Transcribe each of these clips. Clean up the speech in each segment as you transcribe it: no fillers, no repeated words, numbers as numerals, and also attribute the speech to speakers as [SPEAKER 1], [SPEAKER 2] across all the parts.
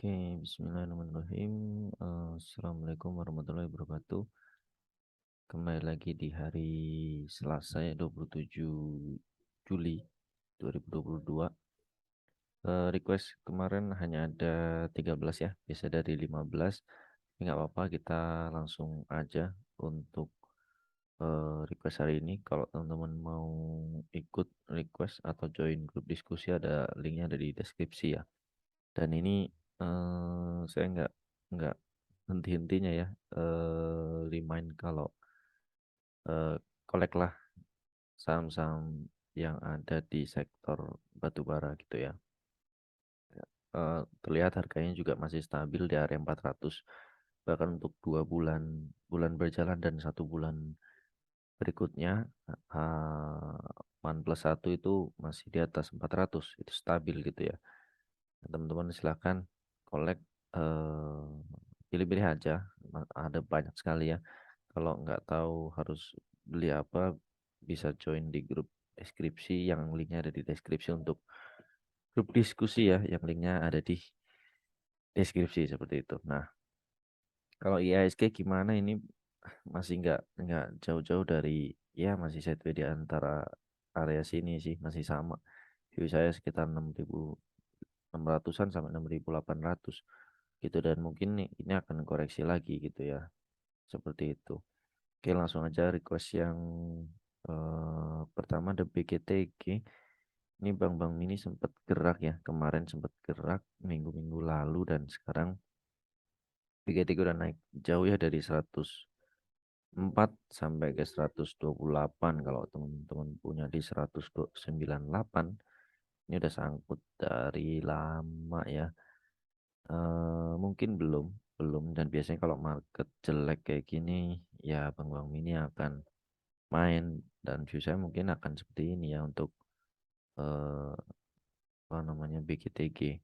[SPEAKER 1] Oke, bismillahirrahmanirrahim. Assalamualaikum warahmatullahi wabarakatuh. Kembali lagi di hari Selasa ya, 27 Juli 2022. Request kemarin hanya ada 13 ya, biasa dari 15. Tapi nggak apa-apa, kita langsung aja untuk request hari ini. Kalau teman-teman mau ikut request atau join grup diskusi, ada linknya ada di deskripsi ya. Dan ini saya nggak henti-hentinya ya remind kalau eh, kolek lah saham-saham yang ada di sektor batubara gitu ya. Terlihat harganya juga masih stabil di area 400, bahkan untuk 2 bulan bulan berjalan dan 1 bulan berikutnya eh, ONE plus 1 itu masih di atas 400, itu stabil gitu ya. Teman-teman silahkan kolek, eh, pilih-pilih aja. Ada banyak sekali ya. Kalau nggak tahu harus beli apa, bisa join di grup deskripsi yang linknya ada di deskripsi untuk grup diskusi ya, yang linknya ada di deskripsi seperti itu. Nah, kalau IHSG gimana ini, masih nggak jauh-jauh dari, ya masih sideways di antara area sini sih, masih sama. View saya sekitar 6.600-an sampai 6.800 gitu, dan mungkin ini akan koreksi lagi gitu ya, seperti itu. Oke, langsung aja request yang pertama, ada BGTG. Ini bank-bank mini sempat gerak ya, kemarin sempat gerak minggu-minggu lalu, dan sekarang BGTG udah naik jauh ya, dari 104 sampai ke 128. Kalau teman-teman punya di 198, ini udah sangkut dari lama ya. Mungkin belum belum dan biasanya kalau market jelek kayak gini, ya bank-bank mini akan main, dan view saya mungkin akan seperti ini ya untuk eh, apa namanya, BGTG.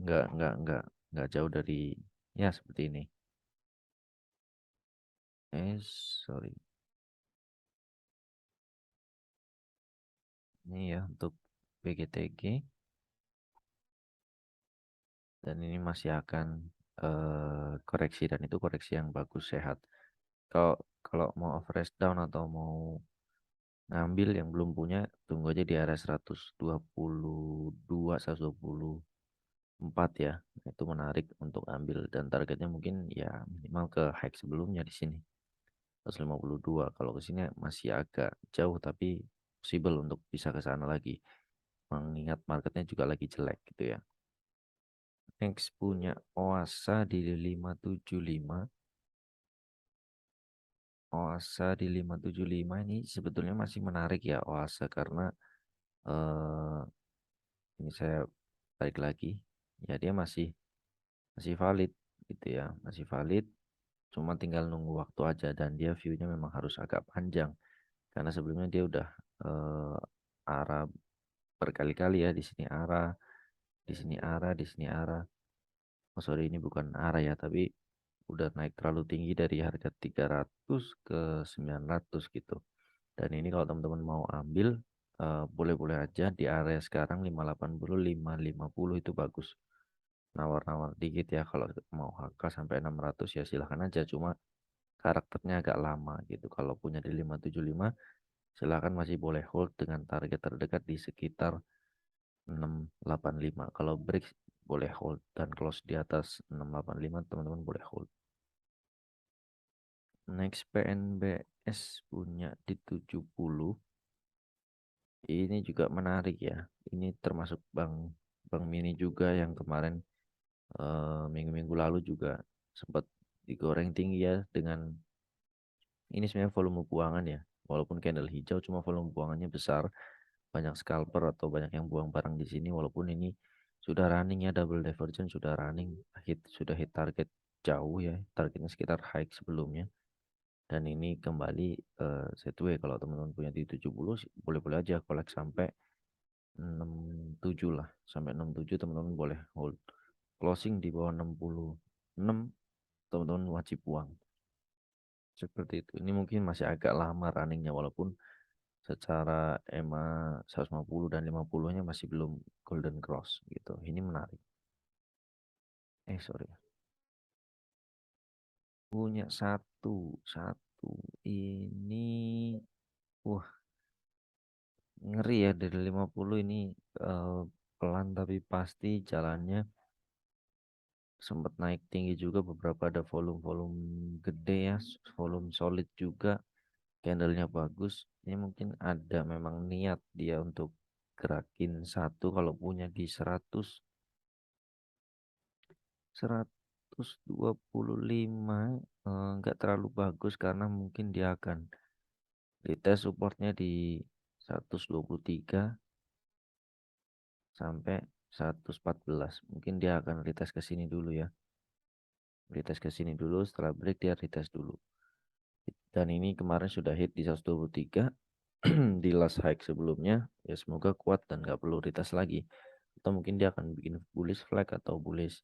[SPEAKER 1] Nggak jauh dari, ya seperti ini. Sorry, ini ya untuk BGTG, dan ini masih akan koreksi, dan itu koreksi yang bagus, sehat. Kalau kalau mau average down atau mau ngambil yang belum punya, tunggu aja di area 122, 124 ya. Itu menarik untuk ambil, dan targetnya mungkin ya minimal ke high sebelumnya di sini 152. Kalau ke sini masih agak jauh, tapi possible untuk bisa ke sana lagi, mengingat marketnya juga lagi jelek gitu ya. Next punya Oasa di 575. Oasa di 575 ini sebetulnya masih menarik ya Oasa, karena eh, ini saya balik lagi, ya dia masih masih valid gitu ya, masih valid, cuma tinggal nunggu waktu aja, dan dia view-nya memang harus agak panjang, karena sebelumnya dia udah arah berkali-kali ya, di sini arah, di sini arah, di sini arah. Oh sorry, ini bukan arah ya, tapi udah naik terlalu tinggi dari harga 300 ke 900 gitu. Dan ini kalau teman-teman mau ambil, boleh-boleh aja di area sekarang 580, 550 itu bagus. Nawar-nawar dikit ya, kalau mau HK sampai 600 ya silahkan aja, cuma karakternya agak lama gitu. Kalau punya di 575, silahkan masih boleh hold dengan target terdekat di sekitar 685. Kalau break boleh hold, dan close di atas 685 teman-teman boleh hold. Next PNBS punya di 70. Ini juga menarik ya. Ini termasuk bank bank mini juga yang kemarin minggu-minggu lalu juga sempat digoreng tinggi ya, dengan ini sebenarnya volume buangan ya. Walaupun candle hijau, cuma volume buangannya besar. Banyak scalper atau banyak yang buang barang di sini, walaupun ini sudah running ya, double divergence sudah running, sudah hit target jauh ya, targetnya sekitar high sebelumnya. Dan ini kembali sideways. Kalau teman-teman punya di 70, boleh-boleh aja collect sampai 67 lah, sampai 67 teman-teman boleh hold. Closing di bawah 66 teman-teman wajib buang, seperti itu. Ini mungkin masih agak lama runningnya, walaupun secara EMA 150 dan 50-nya masih belum golden cross gitu. Ini menarik. Sorry. Punya satu ini, wah, ngeri ya dari 50 ini, eh, pelan tapi pasti jalannya, sempat naik tinggi juga, beberapa ada volume-volume gede ya, volume solid juga, candlenya bagus. Ini mungkin ada memang niat dia untuk gerakin satu, kalau punya di 125, nggak terlalu bagus karena mungkin dia akan retest supportnya di 123 sampai 114. Mungkin dia akan retest ke sini dulu ya. Retest ke sini dulu, setelah break dia retest dulu. Dan ini kemarin sudah hit di 123 di last hike sebelumnya. Ya semoga kuat dan nggak perlu retest lagi. Atau mungkin dia akan bikin bullish flag atau bullish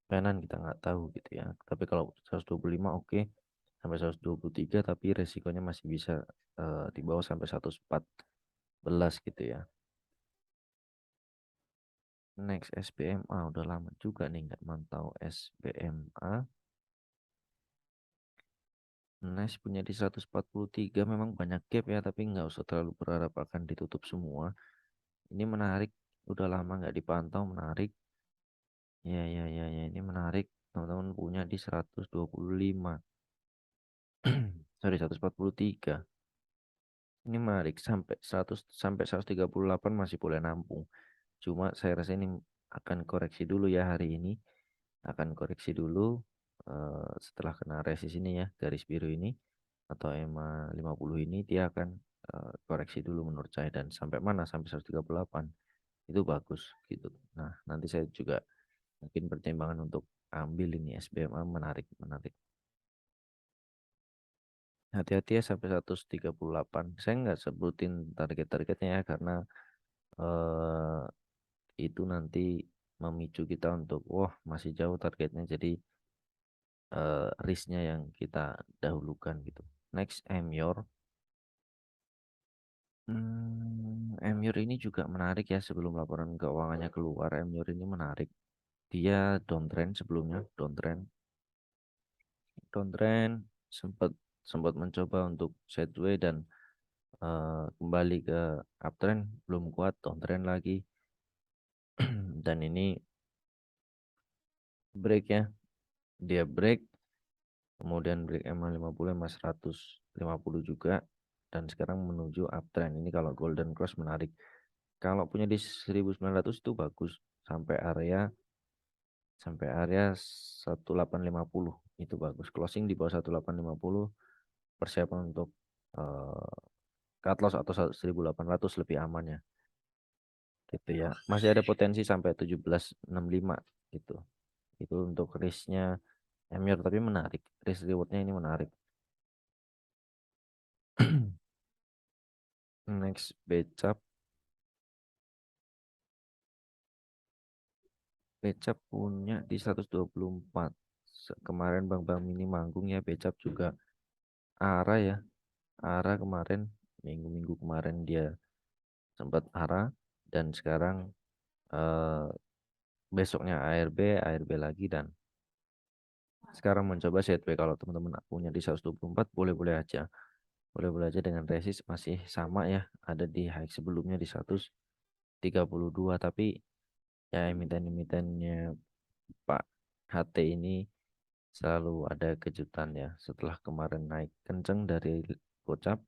[SPEAKER 1] kanan, kita nggak tahu gitu ya. Tapi kalau 125 oke, sampai 123, tapi resikonya masih bisa di bawah sampai 114 gitu ya. Next SBMA, udah lama juga nih nggak mantau SBMA. Nice punya di 143, memang banyak gap ya, tapi nggak usah terlalu berharap akan ditutup semua. Ini menarik, udah lama nggak dipantau, menarik. Ya, ya, ya, ya, ini menarik. Teman-teman punya di 125. Sorry, 143. Ini menarik sampai 100, sampai 138 masih boleh nampung. Cuma saya rasa ini akan koreksi dulu ya hari ini. Akan koreksi dulu, setelah kena resist ini ya, garis biru ini atau EMA 50 ini, dia akan koreksi dulu menurut saya, dan sampai mana, sampai 138 itu bagus gitu. Nah, nanti saya juga mungkin pertimbangan untuk ambil ini SBMA, menarik, menarik. Hati-hati ya sampai 138. Saya nggak sebutin target-targetnya ya, karena eh, itu nanti memicu kita untuk, wah masih jauh targetnya, jadi risknya yang kita dahulukan gitu. Next, Emyor. Emyor ini juga menarik ya, sebelum laporan keuangannya keluar. Emyor ini menarik. Dia downtrend sebelumnya, downtrend sempat sempat mencoba untuk sideways dan kembali ke uptrend, belum kuat, downtrend lagi. Dan ini break ya, dia break, kemudian break EMA 50, EMA 150 juga, dan sekarang menuju uptrend. Ini kalau golden cross menarik. Kalau punya di 1900 itu bagus, sampai area 1850 itu bagus. Closing di bawah 1850, persiapan untuk eh, cut loss atau 1800 lebih aman ya. Gitu ya. Masih ada potensi sampai 1765 gitu. Itu untuk risknya Emir, tapi menarik. Risk rewardnya ini menarik. Next, Becap. Becap punya di 124. Kemarin Bang Mini manggung ya, Becap juga arah ya. Arah kemarin, minggu-minggu kemarin dia sempat arah, dan sekarang eh, besoknya ARB lagi, dan sekarang mencoba setback. Kalau teman-teman punya di 124, boleh-boleh aja. Boleh-boleh aja dengan resist masih sama ya. Ada di high sebelumnya di 132, tapi ya emiten-emitennya Pak HT ini selalu ada kejutan ya. Setelah kemarin naik kenceng dari gocap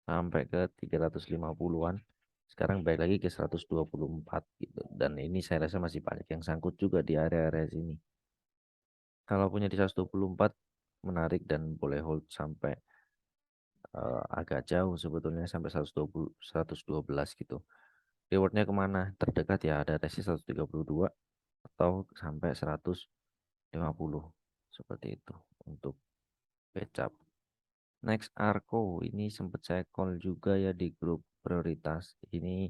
[SPEAKER 1] sampai ke 350-an, sekarang balik lagi ke 124 gitu. Dan ini saya rasa masih banyak yang sangkut juga di area-area sini. Kalau punya di 124 menarik, dan boleh hold sampai agak jauh sebetulnya, sampai 120, 112 gitu. Rewardnya kemana? Terdekat ya ada resist 132 atau sampai 150, seperti itu untuk backup. Next, Arco ini sempat saya call juga ya di grup prioritas. Ini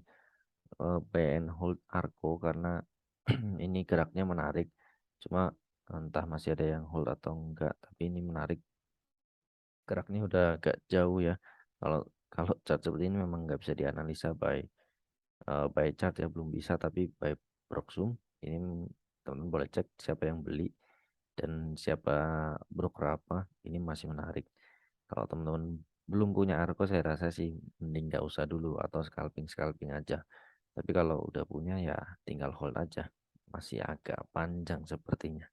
[SPEAKER 1] buy and hold Arco karena ini geraknya menarik. Cuma entah masih ada yang hold atau enggak, tapi ini menarik. Geraknya udah agak jauh ya. Kalau Kalau chart seperti ini memang nggak bisa dianalisa by chart ya, belum bisa, tapi by Proxum ini teman-teman boleh cek siapa yang beli dan siapa broker apa, ini masih menarik. Kalau teman-teman belum punya Arko, saya rasa sih mending nggak usah dulu atau scalping aja. Tapi kalau udah punya ya tinggal hold aja. Masih agak panjang sepertinya.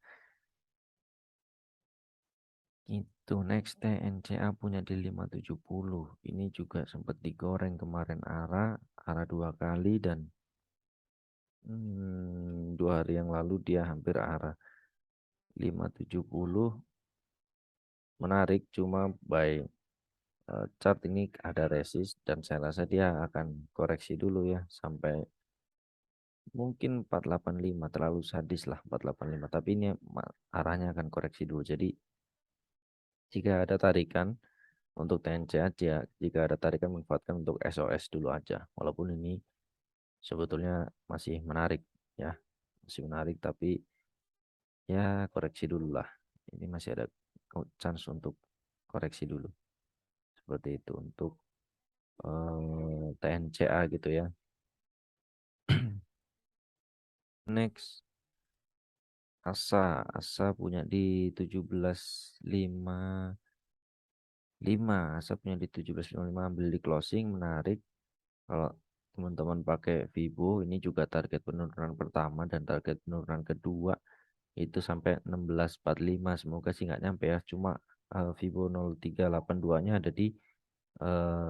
[SPEAKER 1] Itu next TNCA punya di 570. Ini juga sempat digoreng kemarin arah dua kali dan 2 hari yang lalu dia hampir arah 570. Menarik, cuma by chart ini ada resist dan saya rasa dia akan koreksi dulu ya sampai mungkin 485, terlalu sadis lah 485, tapi ini arahnya akan koreksi dulu. Jadi jika ada tarikan untuk TNC aja, jika ada tarikan manfaatkan untuk SOS dulu aja, walaupun ini sebetulnya masih menarik ya, masih menarik, tapi ya koreksi dulu lah. Ini masih ada chance untuk koreksi dulu, seperti itu untuk TNCA gitu ya. Next, Asa punya di 17.55. Asa punya di 17.55, ambil di closing, menarik. Kalau teman-teman pakai Vibo, ini juga target penurunan pertama dan target penurunan kedua itu sampai 16.45. Semoga sih nggak nyampe ya. Cuma Vibo 0382-nya ada di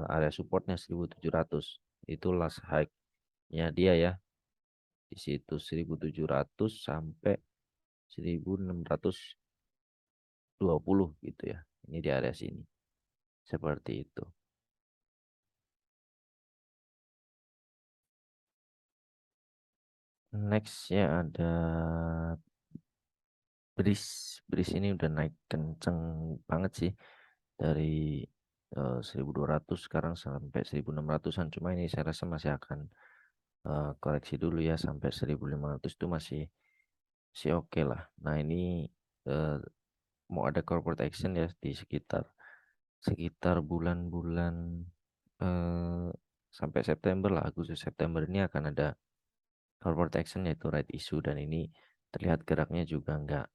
[SPEAKER 1] area supportnya 1700. Itu last high-nya dia ya. Di situ 1700 sampai 1620 gitu ya. Ini di area sini. Seperti itu. Next ya ada Bris ini udah naik kenceng banget sih dari 1.200 sekarang sampai 1.600-an. Cuma ini saya rasa masih akan koreksi dulu ya sampai 1.500 itu masih oke lah. Nah ini eh, mau ada corporate action ya di sekitar sekitar bulan-bulan eh, sampai September lah, Agustus September ini akan ada corporate action yaitu right issue, dan ini terlihat geraknya juga nggak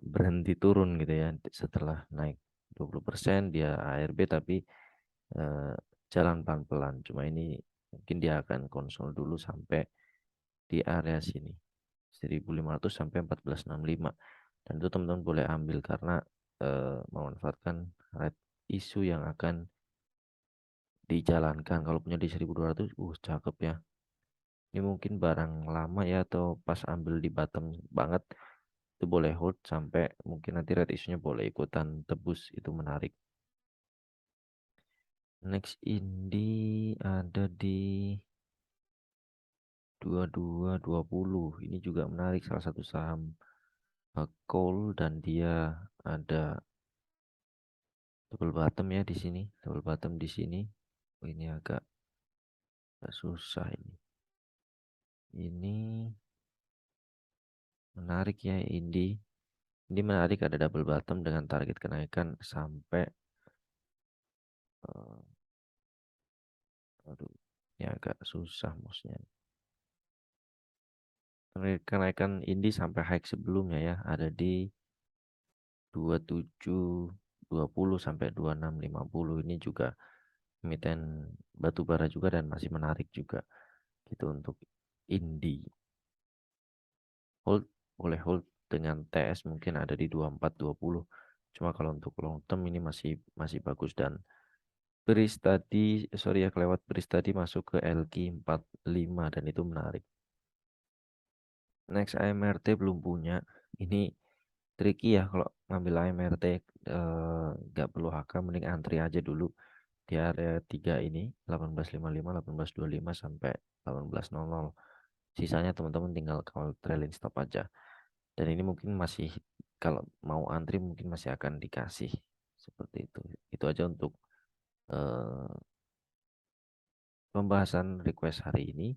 [SPEAKER 1] berhenti turun gitu ya. Setelah naik 20% dia ARB, tapi eh, jalan pelan-pelan. Cuma ini mungkin dia akan konsol dulu sampai di area sini 1.500 sampai 1465, dan itu teman-teman boleh ambil karena memanfaatkan right issue yang akan dijalankan. Kalau punya di 1.200, cakep ya. Ini mungkin barang lama ya, atau pas ambil di bottom banget, itu boleh hold sampai mungkin nanti red issue-nya boleh ikutan tebus, itu menarik. Next Indi ada di 2220. Ini juga menarik, salah satu saham coal, dan dia ada double bottom ya di sini, double bottom di sini. Ini agak susah ini. Ini menarik ya Indi. Ini menarik, ada double bottom dengan target kenaikan sampai eh, aduh, ini agak susah maksudnya. Kenaikan ini sampai high sebelumnya ya, ada di 2720 sampai 2650. Ini juga emiten batu bara juga dan masih menarik juga gitu untuk Indi. Hold, boleh hold dengan TS mungkin ada di 2420. Cuma kalau untuk long term ini masih masih bagus, dan Beris tadi, sorry ya kelewat, Beris tadi masuk ke LQ 45 dan itu menarik. Next AMRT belum punya. Ini tricky ya kalau ngambil AMRT, nggak perlu HK, mending antri aja dulu di area 3 ini 1855, 1825 sampai 1800. Sisanya teman-teman tinggal kawal trailing stop aja. Dan ini mungkin masih, kalau mau antri mungkin masih akan dikasih seperti itu. Itu aja untuk eh, pembahasan request hari ini.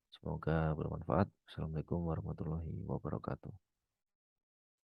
[SPEAKER 1] Semoga bermanfaat. Assalamualaikum warahmatullahi wabarakatuh.